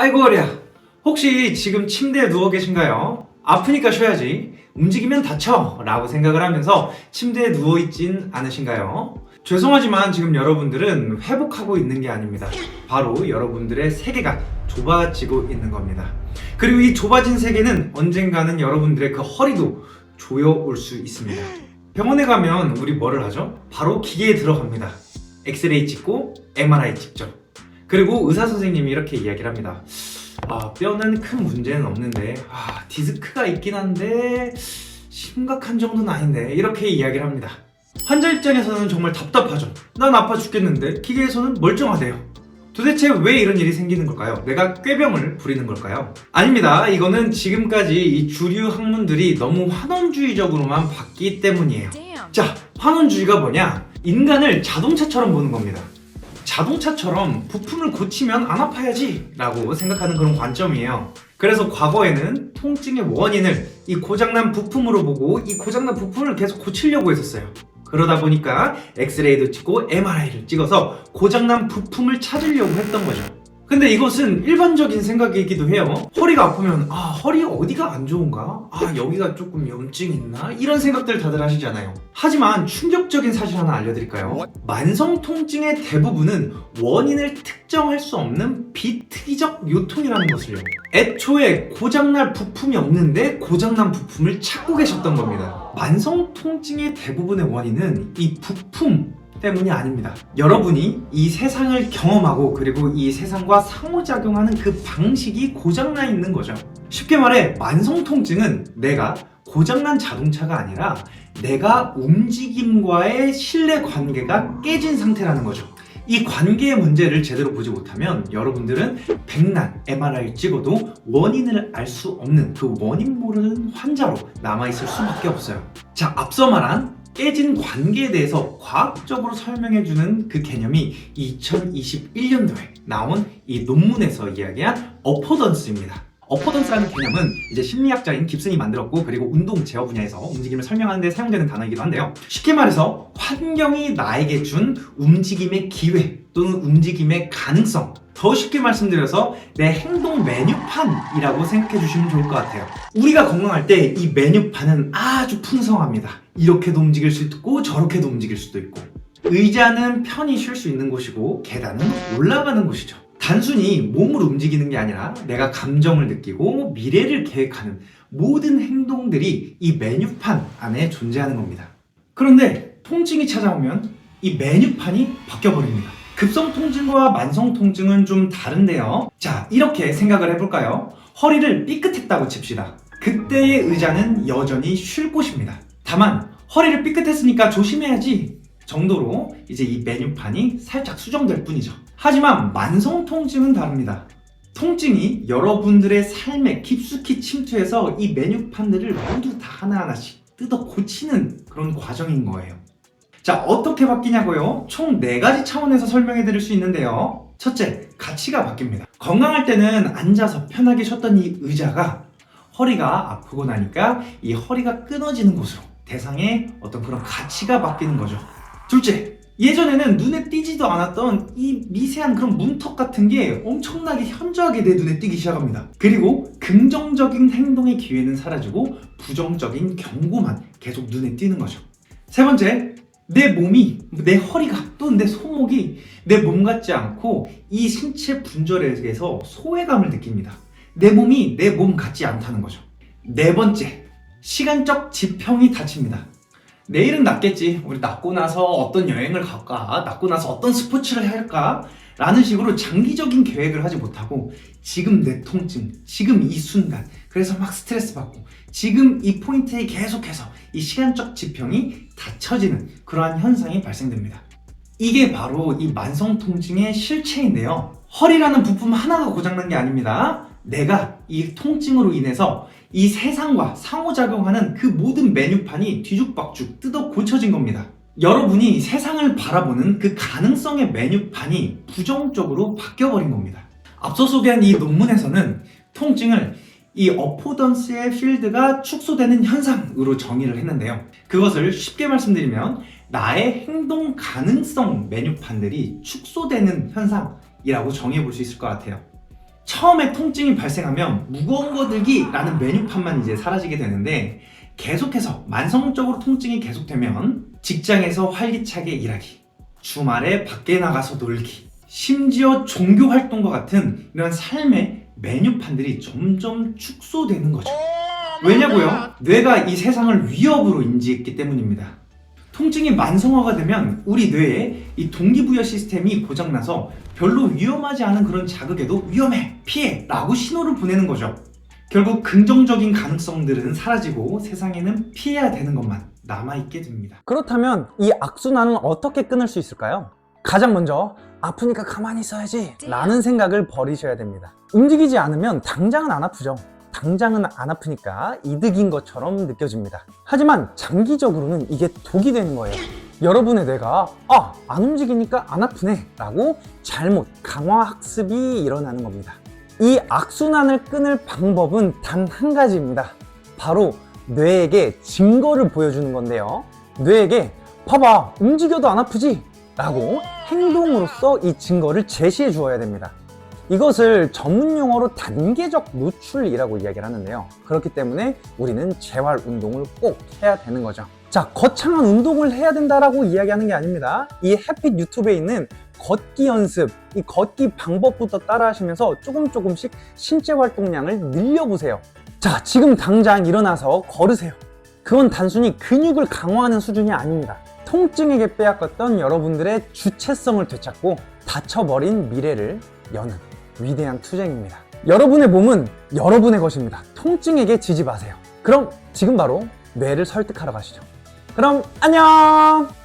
아이고 어려. 혹시 지금 침대에 누워 계신가요? 아프니까 쉬어야지. 움직이면 다쳐 라고 생각을 하면서 침대에 누워있진 않으신가요? 죄송하지만 지금 여러분들은 회복하고 있는 게 아닙니다. 바로 여러분들의 세계가 좁아지고 있는 겁니다. 그리고 이 좁아진 세계는 언젠가는 여러분들의 그 허리도 조여올 수 있습니다. 병원에 가면 우리 뭐를 하죠? 바로 기계에 들어갑니다. 엑스레이 찍고 MRI 찍죠. 그리고 의사 선생님이 이렇게 이야기를 합니다. 뼈는 큰 문제는 없는데 디스크가 있긴 한데 심각한 정도는 아닌데, 이렇게 이야기를 합니다. 환자 입장에서는 정말 답답하죠. 난 아파 죽겠는데 기계에서는 멀쩡하대요. 도대체 왜 이런 일이 생기는 걸까요? 내가 꾀병을 부리는 걸까요? 아닙니다. 이거는 지금까지 이 주류 학문들이 너무 환원주의적으로만 봤기 때문이에요. 자, 환원주의가 뭐냐? 인간을 자동차처럼 보는 겁니다. 자동차처럼 부품을 고치면 안 아파야지 라고 생각하는 그런 관점이에요. 그래서 과거에는 통증의 원인을 이 고장난 부품으로 보고 이 고장난 부품을 계속 고치려고 했었어요. 그러다 보니까 엑스레이도 찍고 MRI를 찍어서 고장난 부품을 찾으려고 했던 거죠. 근데 이것은 일반적인 생각이기도 해요. 허리가 아프면 허리 어디가 안 좋은가? 여기가 조금 염증이 있나? 이런 생각들 다들 하시잖아요. 하지만 충격적인 사실 하나 알려드릴까요? 만성 통증의 대부분은 원인을 특정할 수 없는 비특이적 요통이라는 것을요. 애초에 고장날 부품이 없는데 고장난 부품을 찾고 계셨던 겁니다. 만성 통증의 대부분의 원인은 이 부품 때문이 아닙니다. 여러분이 이 세상을 경험하고 그리고 이 세상과 상호작용하는 그 방식이 고장나 있는 거죠. 쉽게 말해 만성 통증은 내가 고장난 자동차가 아니라 내가 움직임과의 신뢰 관계가 깨진 상태라는 거죠. 이 관계의 문제를 제대로 보지 못하면 여러분들은 백날 MRI를 찍어도 원인을 알 수 없는 그 원인 모르는 환자로 남아있을 수밖에 없어요. 자, 앞서 말한 깨진 관계에 대해서 과학적으로 설명해주는 그 개념이 2021년도에 나온 이 논문에서 이야기한 어포던스입니다. 어포던스라는 개념은 이제 심리학자인 깁슨이 만들었고, 그리고 운동 제어 분야에서 움직임을 설명하는 데 사용되는 단어이기도 한데요. 쉽게 말해서 환경이 나에게 준 움직임의 기회 또는 움직임의 가능성, 더 쉽게 말씀드려서 내 행동 메뉴판이라고 생각해 주시면 좋을 것 같아요. 우리가 건강할 때 이 메뉴판은 아주 풍성합니다. 이렇게도 움직일 수 있고 저렇게도 움직일 수도 있고, 의자는 편히 쉴 수 있는 곳이고 계단은 올라가는 곳이죠. 단순히 몸을 움직이는 게 아니라 내가 감정을 느끼고 미래를 계획하는 모든 행동들이 이 메뉴판 안에 존재하는 겁니다. 그런데 통증이 찾아오면 이 메뉴판이 바뀌어버립니다. 급성 통증과 만성 통증은 좀 다른데요. 자, 이렇게 생각을 해볼까요? 허리를 삐끗했다고 칩시다. 그때의 의자는 여전히 쉴 곳입니다. 다만 허리를 삐끗했으니까 조심해야지 정도로 이제 이 메뉴판이 살짝 수정될 뿐이죠. 하지만 만성 통증은 다릅니다. 통증이 여러분들의 삶에 깊숙이 침투해서 이 메뉴판들을 모두 다 하나하나씩 뜯어 고치는 그런 과정인 거예요. 자, 어떻게 바뀌냐고요? 총 4가지 차원에서 설명해 드릴 수 있는데요. 첫째, 가치가 바뀝니다. 건강할 때는 앉아서 편하게 쉬었던 이 의자가 허리가 아프고 나니까 이 허리가 끊어지는 곳으로 대상의 어떤 그런 가치가 바뀌는 거죠. 둘째, 예전에는 눈에 띄지도 않았던 이 미세한 그런 문턱 같은 게 엄청나게 현저하게 내 눈에 띄기 시작합니다. 그리고 긍정적인 행동의 기회는 사라지고 부정적인 경고만 계속 눈에 띄는 거죠. 세 번째, 내 몸이, 내 허리가 또는 내 손목이 내 몸 같지 않고 이 신체 분절에서 소외감을 느낍니다. 내 몸이 내 몸 같지 않다는 거죠. 네 번째, 시간적 지평이 닫힙니다. 내일은 낫겠지, 우리 낫고 나서 어떤 여행을 갈까, 낫고 나서 어떤 스포츠를 할까 라는 식으로 장기적인 계획을 하지 못하고 지금 내 통증, 지금 이 순간, 그래서 막 스트레스 받고 지금 이 포인트에 계속해서 이 시간적 지평이 닫혀지는 그러한 현상이 발생됩니다. 이게 바로 이 만성 통증의 실체인데요. 허리라는 부품 하나가 고장난 게 아닙니다. 내가 이 통증으로 인해서 이 세상과 상호작용하는 그 모든 메뉴판이 뒤죽박죽 뜯어 고쳐진 겁니다. 여러분이 세상을 바라보는 그 가능성의 메뉴판이 부정적으로 바뀌어버린 겁니다. 앞서 소개한 이 논문에서는 통증을 이 어포던스의 필드가 축소되는 현상으로 정의를 했는데요. 그것을 쉽게 말씀드리면 나의 행동 가능성 메뉴판들이 축소되는 현상이라고 정의해 볼 수 있을 것 같아요. 처음에 통증이 발생하면 무거운 거 들기라는 메뉴판만 이제 사라지게 되는데, 계속해서 만성적으로 통증이 계속되면 직장에서 활기차게 일하기, 주말에 밖에 나가서 놀기, 심지어 종교 활동과 같은 이런 삶의 메뉴판들이 점점 축소되는 거죠. 왜냐고요? 뇌가 이 세상을 위협으로 인지했기 때문입니다. 통증이 만성화가 되면 우리 뇌에 이 동기부여 시스템이 고장나서 별로 위험하지 않은 그런 자극에도 위험해, 피해 라고 신호를 보내는 거죠. 결국 긍정적인 가능성들은 사라지고 세상에는 피해야 되는 것만 남아있게 됩니다. 그렇다면 이 악순환은 어떻게 끊을 수 있을까요? 가장 먼저 아프니까 가만히 있어야지 라는 생각을 버리셔야 됩니다. 움직이지 않으면 당장은 안 아프죠. 당장은 안 아프니까 이득인 것처럼 느껴집니다. 하지만 장기적으로는 이게 독이 되는 거예요. 여러분의 뇌가 안 움직이니까 안 아프네 라고 잘못 강화학습이 일어나는 겁니다. 이 악순환을 끊을 방법은 단 한 가지입니다. 바로 뇌에게 증거를 보여주는 건데요. 뇌에게 봐봐, 움직여도 안 아프지? 라고 행동으로써 이 증거를 제시해 주어야 됩니다. 이것을 전문 용어로 단계적 노출이라고 이야기를 하는데요. 그렇기 때문에 우리는 재활 운동을 꼭 해야 되는 거죠. 자, 거창한 운동을 해야 된다라고 이야기하는 게 아닙니다. 이 햇빛 유튜브에 있는 걷기 연습, 이 걷기 방법부터 따라 하시면서 조금씩 신체 활동량을 늘려보세요. 자, 지금 당장 일어나서 걸으세요. 그건 단순히 근육을 강화하는 수준이 아닙니다. 통증에게 빼앗겼던 여러분들의 주체성을 되찾고 다쳐버린 미래를 여는 위대한 투쟁입니다. 여러분의 몸은 여러분의 것입니다. 통증에게 지지 마세요. 그럼 지금 바로 뇌를 설득하러 가시죠. 그럼 안녕!